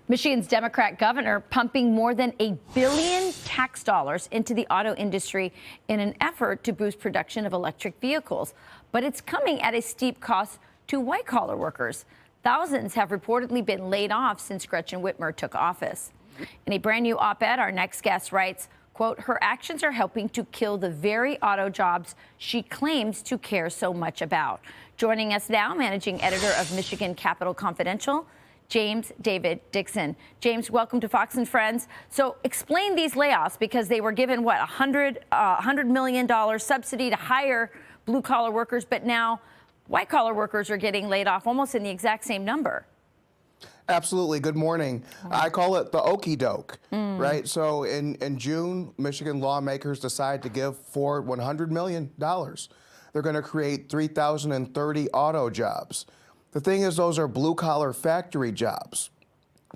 Michigan's Democrat governor pumping more than $1 billion tax dollars into the auto industry in an effort to boost production of electric vehicles. But it's coming at a steep cost to white-collar workers. Thousands have reportedly been laid off since Gretchen Whitmer took office. In a brand new op-ed, our next guest writes, quote, her actions are helping to kill the very auto jobs she claims to care so much about. Joining us now, managing editor of Michigan Capital Confidential, James David Dixon. James, welcome to Fox and Friends. So explain these layoffs, because they were given, what, $100 million subsidy to hire blue-collar workers, but now white-collar workers are getting laid off almost in the exact same number. Absolutely. Good morning. I call it the okey doke, right? So in June, Michigan lawmakers decide to give Ford $100 million. They're going to create 3,030 auto jobs. The thing is, those are blue-collar factory jobs.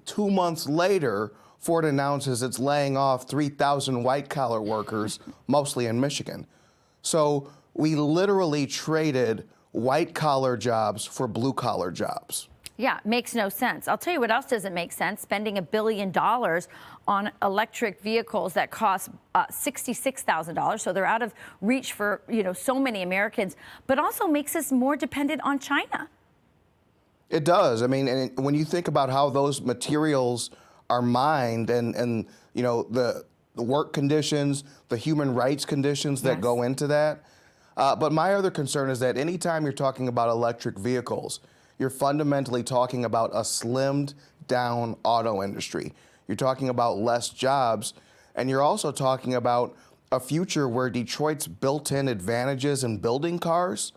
2 months later, Ford announces it's laying off 3,000 white-collar workers, mostly in Michigan. So we literally traded white-collar jobs for blue-collar jobs. Yeah, makes no sense. I'll tell you what else doesn't make sense. Spending $1 billion on electric vehicles that cost $66,000, so they're out of reach for, so many Americans, but also makes us more dependent on China. It does. I mean, and when you think about how those materials are mined and the work conditions, the human rights conditions that go into that. But my other concern is that anytime you're talking about electric vehicles, you're fundamentally talking about a slimmed down auto industry. You're talking about less jobs, and you're also talking about a future where Detroit's built-in advantages in building cars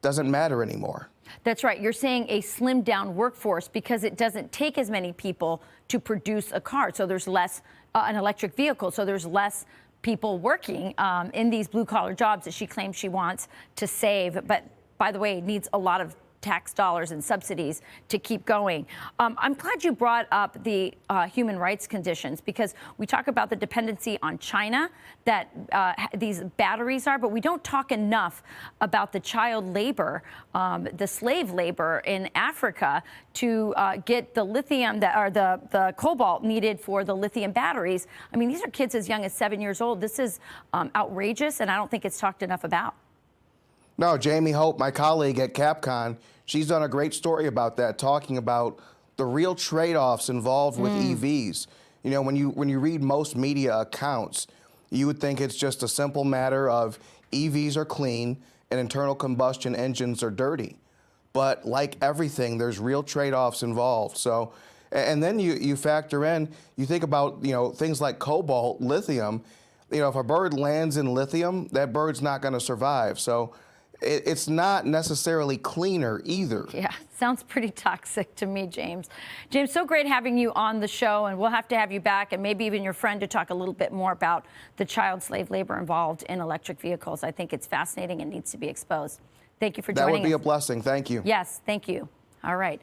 doesn't matter anymore. That's right. You're saying a slimmed down workforce because it doesn't take as many people to produce a car. So there's less, an electric vehicle. So there's less people working in these blue collar jobs that she claims she wants to save. But by the way, it needs a lot of tax dollars and subsidies to keep going. I'm glad you brought up the human rights conditions, because we talk about the dependency on China that these batteries are, but we don't talk enough about the child labor, the slave labor in Africa to get the lithium or the cobalt needed for the lithium batteries. I mean, these are kids as young as 7 years old. This is outrageous, and I don't think it's talked enough about. No, Jamie Hope, my colleague at CapCon, she's done a great story about that, talking about the real trade-offs involved with EVs. When you read most media accounts, you would think it's just a simple matter of EVs are clean and internal combustion engines are dirty. But like everything, there's real trade-offs involved. So, and then you factor in, you think about, things like cobalt, lithium. If a bird lands in lithium, that bird's not going to survive. So it's not necessarily cleaner either. Yeah, sounds pretty toxic to me, James. James, so great having you on the show, and we'll have to have you back, and maybe even your friend, to talk a little bit more about the child slave labor involved in electric vehicles. I think it's fascinating and needs to be exposed. Thank you for joining us. That would be a blessing. Thank you. Yes, thank you. All right.